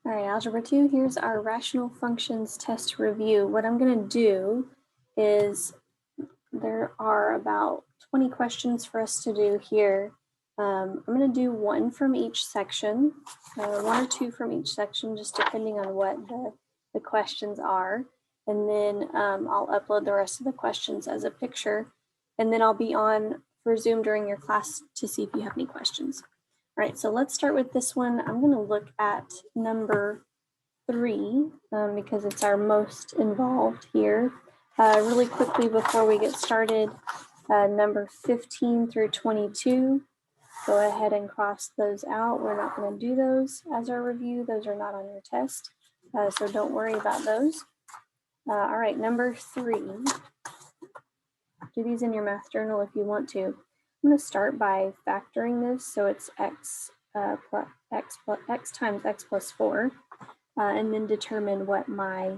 All right, Algebra 2, here's our rational functions test review. What I'm going to do is there are about 20 questions for us to do here. I'm going to do one from each section, one or two from each section, just depending on what the questions are. And then I'll upload the rest of the questions as a picture. And then I'll be on for Zoom during your class to see if you have any questions. All right, so let's start with this one. I'm going to look at number 3 because it's our most involved here. Really quickly before we get started, number 15 through 22, go ahead and cross those out. We're not going to do those as our review. Those are not on your test, so don't worry about those. All right, number 3. Do these in your math journal if you want to. I'm going to start by factoring this, so it's x times x plus 4. And then determine what my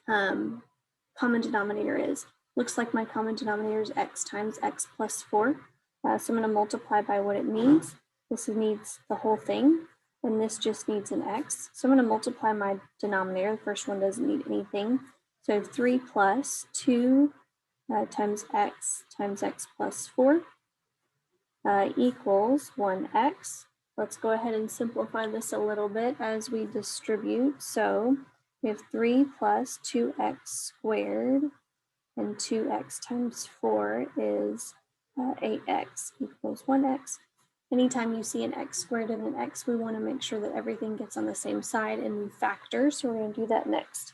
common denominator is. Looks like my common denominator is x times x plus 4. So I'm going to multiply by what it needs. This needs the whole thing, and this just needs an x. So I'm going to multiply my denominator. The first one doesn't need anything. So I have 3 plus 2 times x plus 4 equals 1x. Let's go ahead and simplify this a little bit as we distribute. So we have 3 plus 2x squared, and 2x times 4 is 8x equals 1x. Anytime you see an x squared and an x, we want to make sure that everything gets on the same side and we factor. So we're going to do that next.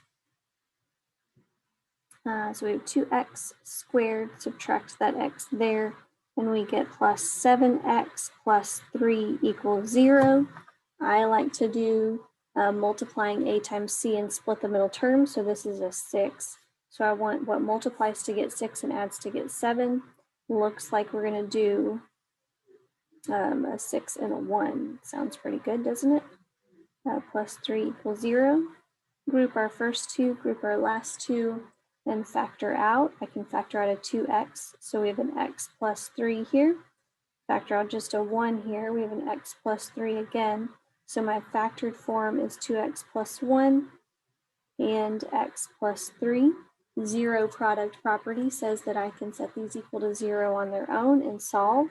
So we have 2x squared, subtract that x there, and we get plus 7x plus 3 equals 0. I like to do multiplying a times c and split the middle term, so this is a 6. So I want what multiplies to get 6 and adds to get 7. Looks like we're going to do a 6 and a 1. Sounds pretty good, doesn't it? Plus 3 equals 0. Group our first two, group our last two, and factor out. I can factor out a 2x, so we have an x plus 3 here. Factor out just a 1 here, we have an x plus 3 again. So my factored form is 2x plus 1 and x plus 3. Zero product property says that I can set these equal to 0 on their own and solve.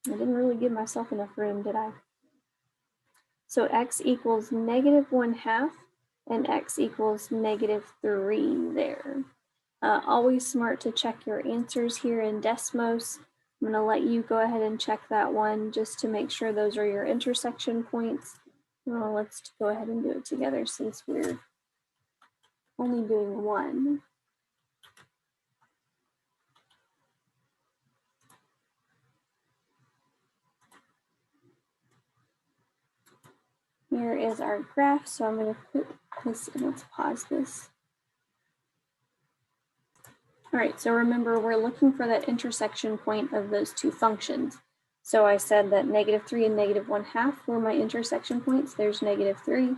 I didn't really give myself enough room, did I? So x equals -1/2 and x equals -3 there. Always smart to check your answers here in Desmos. I'm going to let you go ahead and check that one just to make sure those are your intersection points. Well, let's go ahead and do it together since we're only doing one. Here is our graph, so I'm going to put this and let's pause this. All right, so remember we're looking for that intersection point of those two functions. So I said that -3 and -1/2 were my intersection points. There's -3,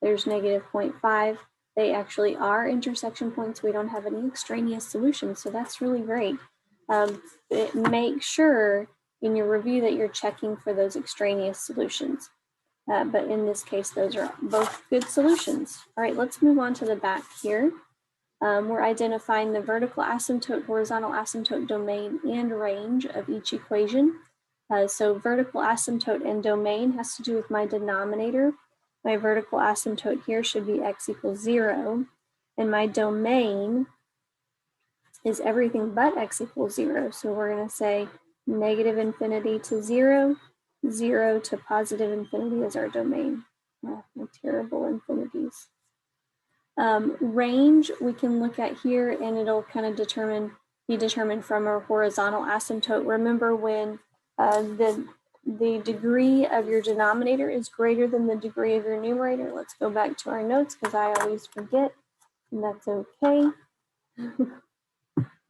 there's -0.5. They actually are intersection points. We don't have any extraneous solutions, so that's really great. Make sure in your review that you're checking for those extraneous solutions. But in this case, those are both good solutions. All right, let's move on to the back here. We're identifying the vertical asymptote, horizontal asymptote, domain, and range of each equation. So vertical asymptote and domain has to do with my denominator. My vertical asymptote here should be x equals 0. And my domain is everything but x equals 0. So we're going to say -infinity to 0. 0 to positive infinity is our domain. Oh, my terrible infinities. Range we can look at here, and it'll kind of be determined from a horizontal asymptote. Remember when the degree of your denominator is greater than the degree of your numerator. Let's go back to our notes because I always forget, and that's okay.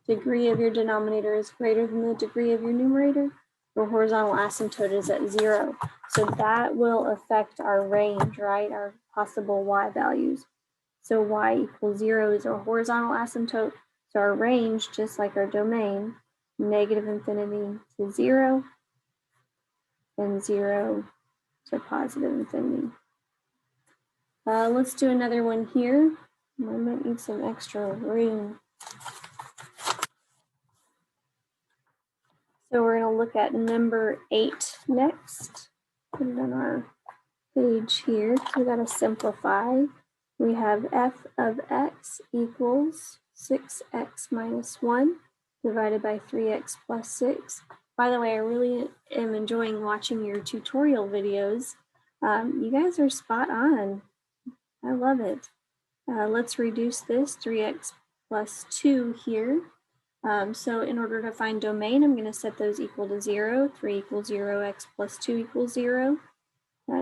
Degree of your denominator is greater than the degree of your numerator. Your horizontal asymptote is at 0. So that will affect our range, right? Our possible y values. So y equals 0 is our horizontal asymptote. So our range, just like our domain, -infinity to 0 and 0 to positive infinity. Let's do another one here. I might need some extra room. So we're going to look at number 8 next. Put it on our page here. We got to simplify. We have f of x equals 6x minus 1 divided by 3x plus 6. By the way, I really am enjoying watching your tutorial videos. You guys are spot on. I love it. Let's reduce this 3x plus 2 here. So in order to find domain, I'm going to set those equal to 0. 3 equals 0, x plus 2 equals 0.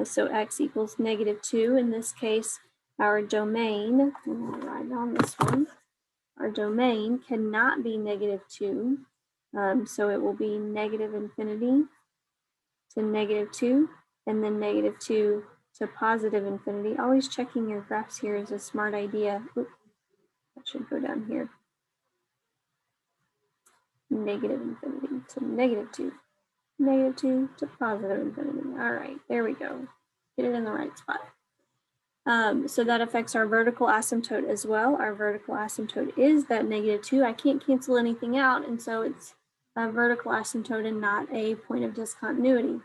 So x equals -2. In this case, our domain, I'm going to write on this one, our domain cannot be -2. So it will be -infinity to -2, and then -2 to positive infinity. Always checking your graphs here is a smart idea. Oops, that should go down here. Negative infinity to -2. -2 to positive infinity. All right, there we go. Get it in the right spot. So that affects our vertical asymptote as well. Our vertical asymptote is that -2. I can't cancel anything out, and so it's a vertical asymptote and not a point of discontinuity.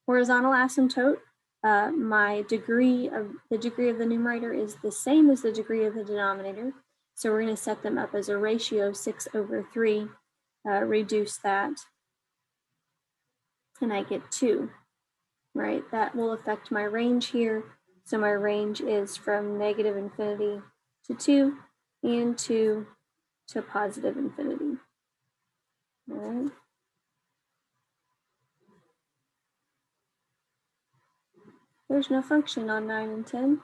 Horizontal asymptote, the degree of the numerator is the same as the degree of the denominator. So we're going to set them up as a ratio 6/3. Reduce that, and I get 2, right? That will affect my range here. So my range is from -infinity to 2 and 2 to positive infinity. All right. There's no function on 9 and 10.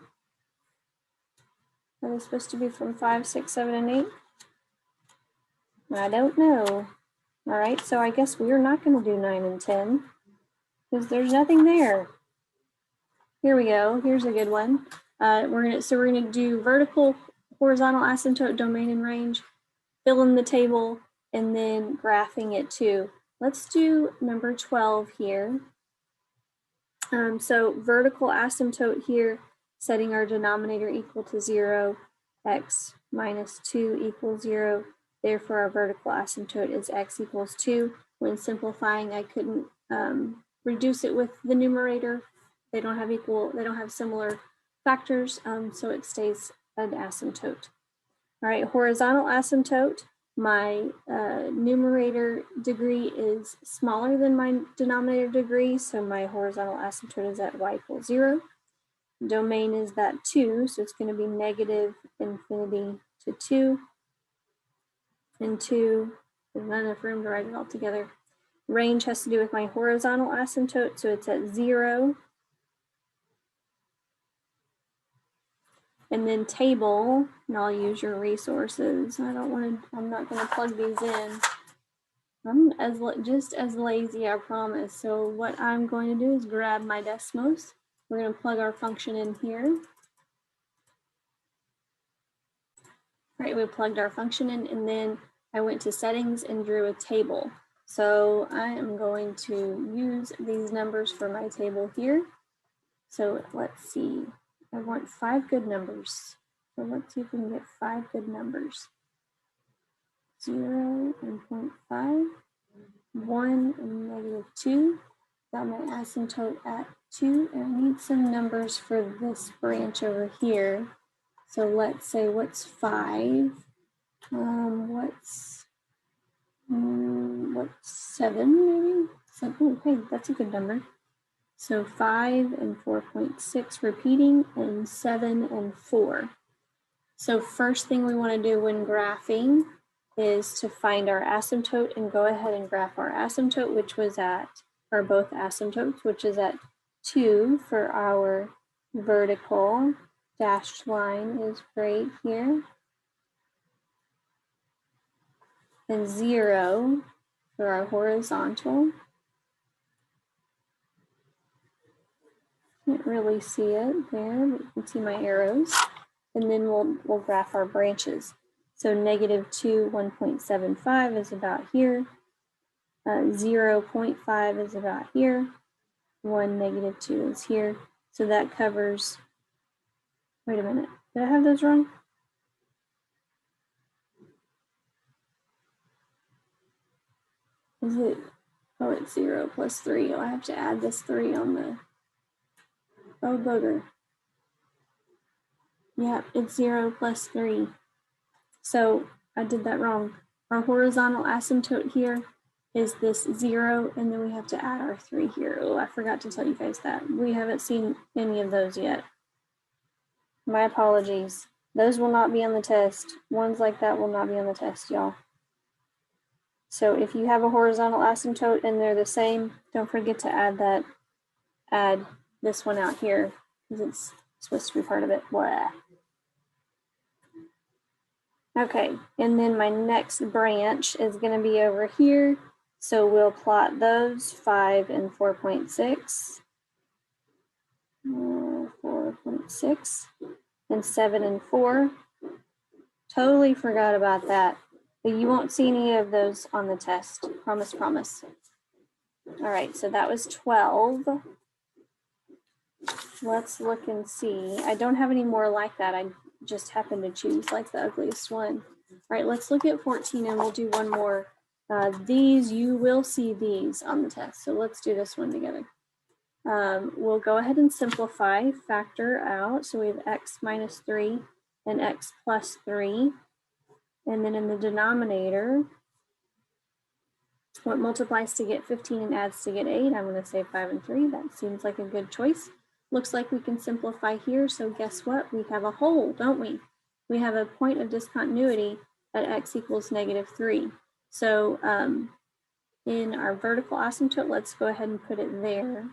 That is supposed to be from 5, 6, 7, and 8. I don't know. All right, so I guess we're not going to do 9 and 10 because there's nothing there. Here we go. Here's a good one. We're gonna do vertical, horizontal asymptote, domain, and range, fill in the table, and then graphing it too. Let's do number 12 here. So vertical asymptote here, setting our denominator equal to 0, x minus 2 equals 0. Therefore, our vertical asymptote is x equals 2. When simplifying, I couldn't reduce it with the numerator. They don't have similar factors, so it stays an asymptote. All right, horizontal asymptote. My numerator degree is smaller than my denominator degree, so my horizontal asymptote is at y equals 0. Domain is that 2, so it's going to be -infinity to 2. And 2, there's not enough room to write it all together. Range has to do with my horizontal asymptote, so it's at 0. And then table, and I'll use your resources. I'm not going to plug these in. I'm just as lazy, I promise. So what I'm going to do is grab my Desmos. We're going to plug our function in here. All right, we plugged our function in, and then I went to settings and drew a table. So I am going to use these numbers for my table here. So let's see. I want 5 good numbers. So let's see if we can get 5 good numbers. 0 and 0.5, 1 and -2. Got my asymptote at 2, and I need some numbers for this branch over here. So let's say, what's 5? What's 7 maybe? 7, okay, that's a good number. So 5 and 4.6 repeating, and 7 and 4. So first thing we want to do when graphing is to find our asymptote and go ahead and graph our asymptote, which was at, or both asymptotes, which is at 2 for our vertical. Dashed line is right here. And 0 for our horizontal. Can't really see it there, but you can see my arrows. And then we'll graph our branches. So -2, 1.75 is about here. 0.5 is about here. 1, -2 is here. So that covers Wait a minute, did I have those wrong? Is it, oh, it's 0 plus 3. Oh, I have to add this 3 on the, oh, booger. Yeah, it's 0 plus 3. So I did that wrong. Our horizontal asymptote here is this 0, and then we have to add our 3 here. Oh, I forgot to tell you guys that. We haven't seen any of those yet. My apologies. Those will not be on the test. Ones like that will not be on the test, y'all. So if you have a horizontal asymptote and they're the same, don't forget to add this one out here, because it's supposed to be part of it. Blah. Okay, and then my next branch is going to be over here. So we'll plot those 5 and 4.6, 4.6, and 7 and 4. Totally forgot about that, but you won't see any of those on the test. Promise, promise. All right, so that was 12. Let's look and see. I don't have any more like that. I just happened to choose like the ugliest one. All right, let's look at 14 and we'll do one more. These, you will see these on the test. So let's do this one together. We'll go ahead and simplify, factor out. So we have x minus 3 and x plus 3. And then in the denominator, what multiplies to get 15 and adds to get 8? I'm going to say 5 and 3. That seems like a good choice. Looks like we can simplify here. So guess what? We have a hole, don't we? We have a point of discontinuity at x equals -3. So in our vertical asymptote, let's go ahead and put it there.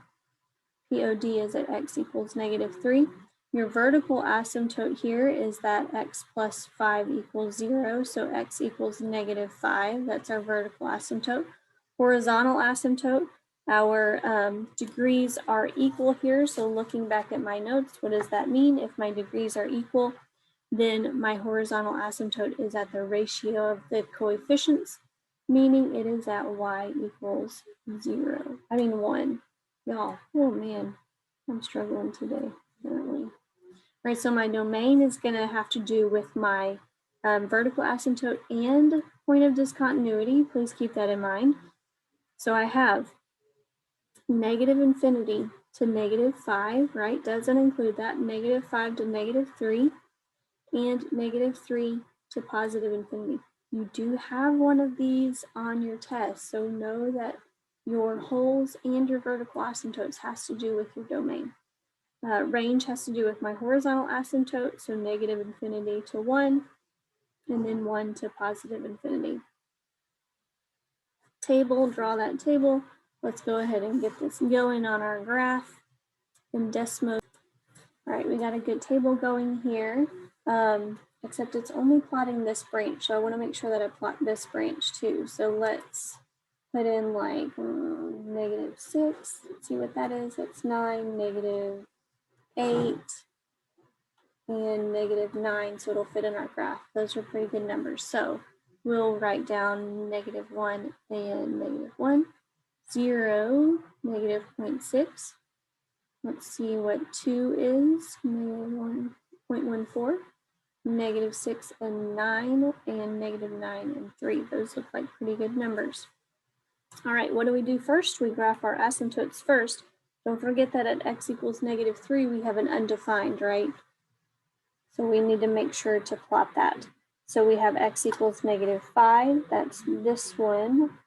POD is at x equals -3. Your vertical asymptote here is that x plus 5 equals 0. So x equals -5. That's our vertical asymptote. Horizontal asymptote, our degrees are equal here. So looking back at my notes, what does that mean? If my degrees are equal, then my horizontal asymptote is at the ratio of the coefficients, meaning it is at y equals 1. Y'all, oh man, I'm struggling today, apparently. All right, so my domain is gonna have to do with my vertical asymptote and point of discontinuity. Please keep that in mind. So I have -infinity to -5, right? Doesn't include that. -5 to -3, and -3 to positive infinity. You do have one of these on your test, so know that your holes and your vertical asymptotes has to do with your domain. Range has to do with my horizontal asymptote, so -infinity to 1, and then 1 to positive infinity. Table, draw that table. Let's go ahead and get this going on our graph in Desmos. All right, we got a good table going here, except it's only plotting this branch. So I want to make sure that I plot this branch too. So let's put in like -6. Let's see what that is. That's 9, -8, and -9. So it'll fit in our graph. Those are pretty good numbers. So we'll write down -1 and -1, 0, -0.6. Let's see what 2 is, -1.14, -6 and 9, and -9 and 3. Those look like pretty good numbers. All right, what do we do first? We graph our asymptotes first. Don't forget that at x equals -3, we have an undefined, right? So we need to make sure to plot that. So we have x equals -5, that's this one.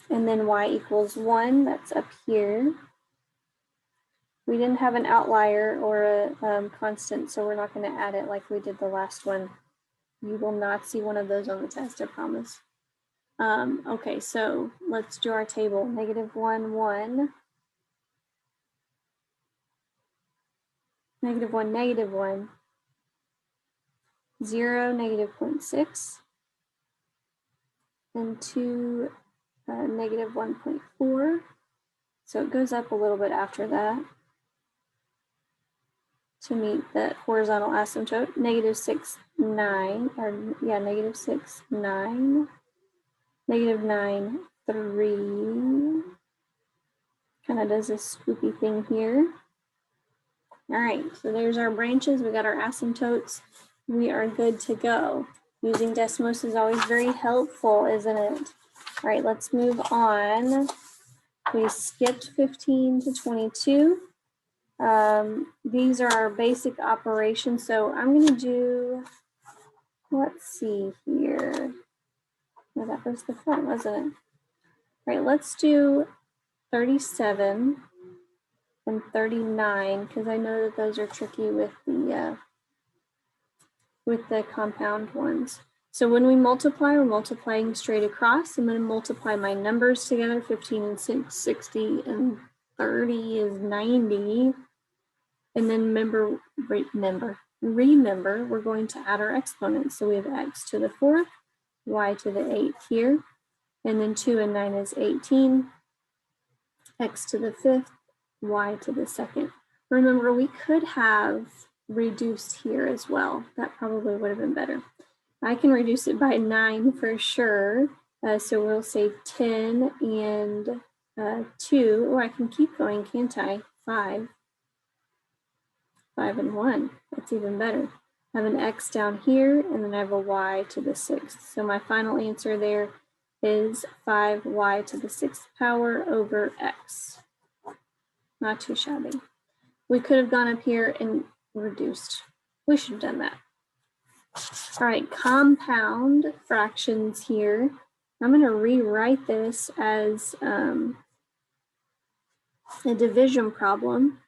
And then y equals 1, that's up here. We didn't have an outlier or a constant, so we're not going to add it like we did the last one. You will not see one of those on the test, I promise. Okay, so let's do our table. -1, 1. -1, -1. 0, -0.6. And 2, -1.4. So it goes up a little bit after that to meet the horizontal asymptote. -6, 9, or yeah, -6, 9, -9, 3, Kind of does this swoopy thing here. All right, so there's our branches. We got our asymptotes. We are good to go. Using Desmos is always very helpful, isn't it? All right, let's move on. We skipped 15 to 22. These are our basic operations. So I'm going to do, let's see here. Oh, that was the front, wasn't it? All right, let's do 37 and 39 because I know that those are tricky with the compound ones. So when we multiply, we're multiplying straight across. I'm going to multiply my numbers together. 15 and 60 and 30 is 90. And then remember, we're going to add our exponents. So we have x to the 4th, y to the 8th here. And then 2 and 9 is 18, x to the 5th, y to the 2nd. Remember, we could have reduced here as well. That probably would have been better. I can reduce it by 9 for sure. So we'll say 10 and 2. Oh, I can keep going, can't I? 5 and 1. That's even better. I have an x down here, and then I have a y to the 6th. So my final answer there is 5y to the 6th power over x. Not too shabby. We could have gone up here and reduced. We should have done that. All right, compound fractions here. I'm going to rewrite this as a division problem.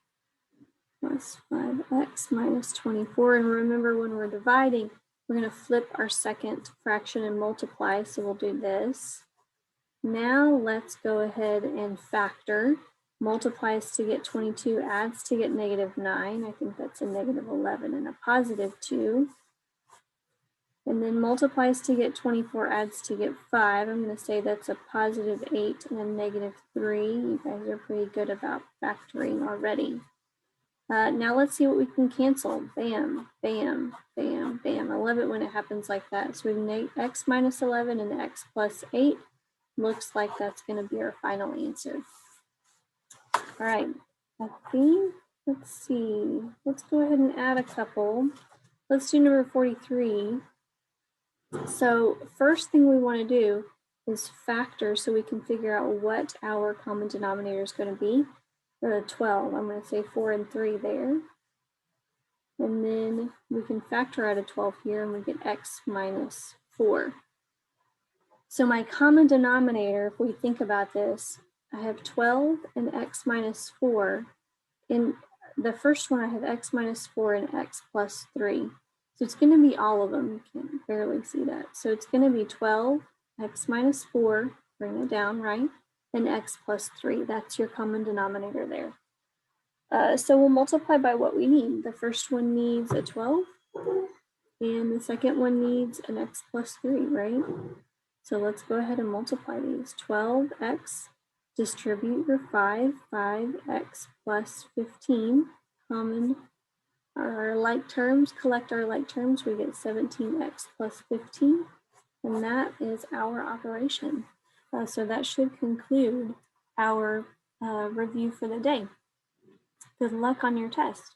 Plus 5x minus 24. And remember, when we're dividing, we're going to flip our second fraction and multiply. So we'll do this. Now let's go ahead and factor. Multiplies to get 22, adds to get negative 9. I think that's a negative 11 and a positive 2. And then multiplies to get 24, adds to get 5. I'm going to say that's a positive 8 and a negative 3. You guys are pretty good about factoring already. Now let's see what we can cancel. Bam, bam, bam, bam. I love it when it happens like that. So we have x minus 11 and x plus 8. Looks like that's going to be our final answer. All right, I think, let's see. Let's go ahead and add a couple. Let's do number 43. So first thing we want to do is factor so we can figure out what our common denominator is going to be. 12, I'm going to say 4 and 3 there. And then we can factor out a 12 here and we get x minus 4. So my common denominator, if we think about this, I have 12 and x minus 4. In the first one, I have x minus 4 and x plus 3. So it's going to be all of them. You can barely see that. So it's going to be 12, x minus 4, bring it down, right? And x plus 3. That's your common denominator there. So we'll multiply by what we need. The first one needs a 12, and the second one needs an x plus 3, right? So let's go ahead and multiply these. 12x, distribute your 5, 5x plus 15, common our like terms, collect our like terms, we get 17x plus 15, and that is our operation. So that should conclude our review for the day. Good luck on your test.